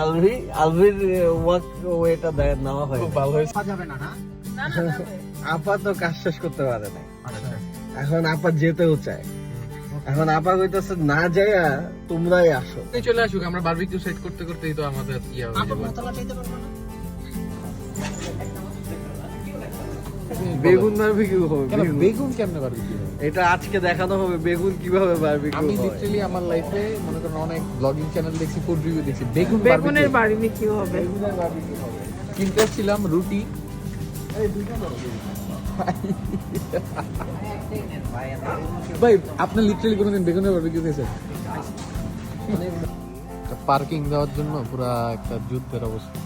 Alvi আলভির walk ওয়েটা নেওয়া হয় খুব ভালো হয়েছে। যাবে না না আপা তো কাজ শেষ করতে পারে না, এখন আপা যেতেও চায়। এখন আপা কইতাছে না যাইয়া তোমরাই আসো। এই চলে আসুক, আমরা বারবিকিউ সেট করতে করতেই তো আমাদের ইয়া হয়ে আপন যাবে। মশলা চাইতে পারবো না বেগুন বারবিকিউ হবে। কেন বেগুন কেমনে বারবিকিউ হয়? এটা আজকে দেখানো হবে বেগুন কিভাবে বারবিকিউ আমি হয়। লিটারালি আমার লাইফে মনে করেন অনেক ব্লগিং চ্যানেল দেখছি, ফুড রিভিউ দেখছি, বেগুনের বারবিকিউ হবে। কিনতে ছিলাম রুটি, ভাই আপনি লিটারালি কোনোদিন বেগুনের বারবিকিউ খেয়েছেন? পার্কিং দেওয়ার জন্য পুরা একটা যুদ্ধের অবস্থা।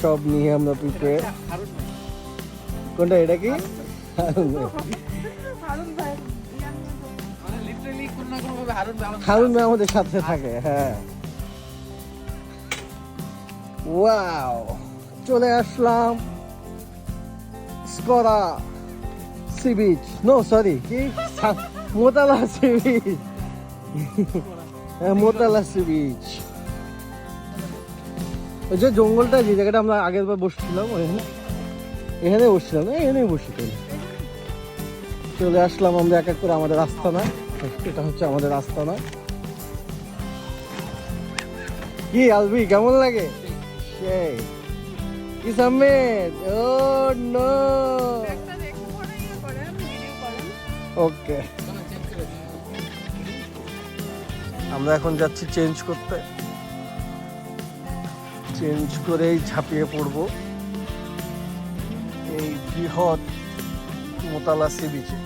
সব নিয়ে আমরা প্রিপেয়ার। কোনটা এটা কি? হারুন ভাই আমাদের সাথে থাকে। হ্যাঁ, ওয়াও, চলে আসলাম স্করা সি বিচ, নো সরি কি মোতালা সি বিচ, মোতালা সি বিচ। ওই যে জঙ্গলটা, যে জায়গাটা আমরা আগের বার বসছিলাম এখানে বসছিলাম, এখানেই বসছিলাম। চলে আসলাম আমরা এক এক করে আমাদের আস্তানা। এটা হচ্ছে আমাদের আস্তানা। কি আলবি কেমন লাগে? সেই কি সামেদ, ও নো, ওকে। আমরা এখন যাচ্ছি চেঞ্জ করতে, চেঞ্জ করেই ঝাঁপিয়ে পড়বো এই বৃহৎ মোতালা সি বিচে।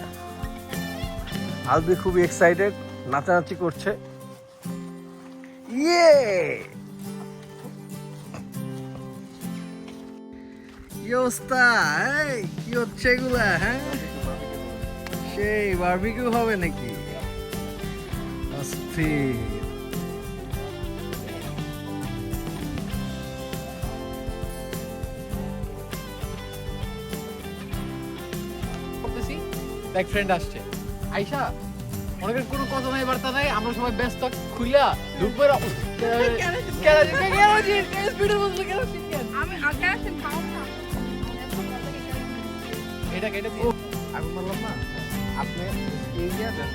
আলবি খুবই এক্সাইটেড, নাচানাচি করছে। ইয়ে, কি অবস্থা? এই, কি হচ্ছে এগুলা? হ্যাঁ, সেই বারবিকিউ হবে নাকি? অস্থির। এক ফ্রেন্ড আসছে, আইসা অনেকের কোনো কথা নাই, বার্তা নাই, আমরা সবাই ব্যস্ত, খুইলা ঢুকবে এটা কেটে দিয়ে আগুন মারলাম না। আপনি এই দিয়ে দেন।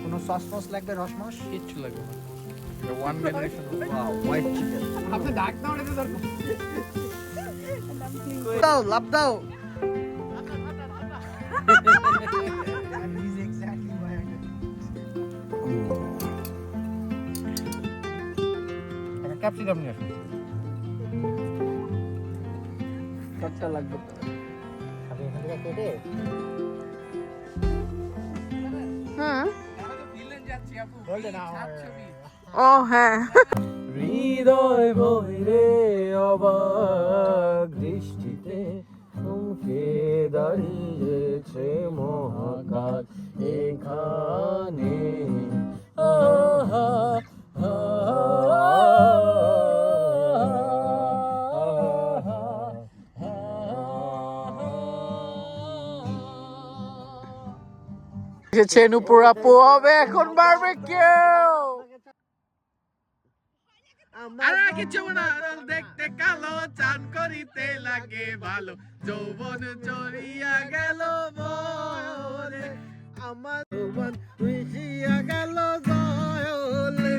কোনো সস মস লাগবে, রসমস? কিচ্ছু লাগবে না, one generation. Wow, white chicken. আপনি ডাক দাও, এটা দরকার। দাও, লাভ দাও। ক্যাপসিকাম নিয়ে আসুন। কতটা লাগবে? খালি এখান থেকে কেটে হুম, বলতে না ও হ্যাঁ। হৃদয় ভৈরে অবাক দৃষ্টিতে থমকে দাঁড়িয়েছে মহাকাশ এখানে। আহা, এসেছে নুপুর আপু, হবে এখন বারবিকিউ। আরে কিছু না, দেখতে কালো, চান করিতে লাগে ভালো, যৌবন চড়িয়া গেল বলে, আমার জীবন মিশিয়া গেল জয়লে।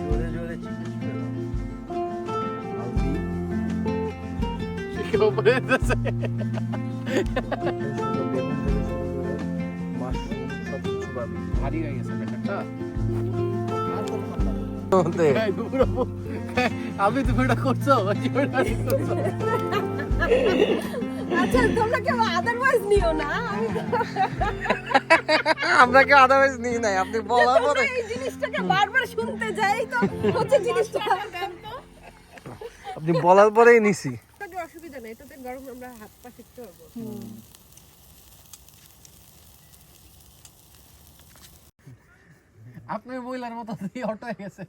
জোরে জোরে চিকেন আলবি কেউ বলে দিতেছে। মাশরুম সব কিছু পাবি। ভারী হয়ে গেছে ব্যাপারটা। এই দুপুর আমি তুমি এটা করছো করছো আচ্ছা তোমরা কেউ আদারওয়াইজ নিও না আমি আমরা কি আদারওয়াইজ নিই নাই, আপনি বলার পরে তোমরা এই জিনিসটাকে বারবার শুনতে যাই তো হচ্ছে জিনিসটা আপনি বলার পরেই নিছি। কোনো অসুবিধা নেই, এটাতে গরম আমরা হাত পা শিখতে পারবো। আপনি মহিলার মতো অটো হয়ে গেছে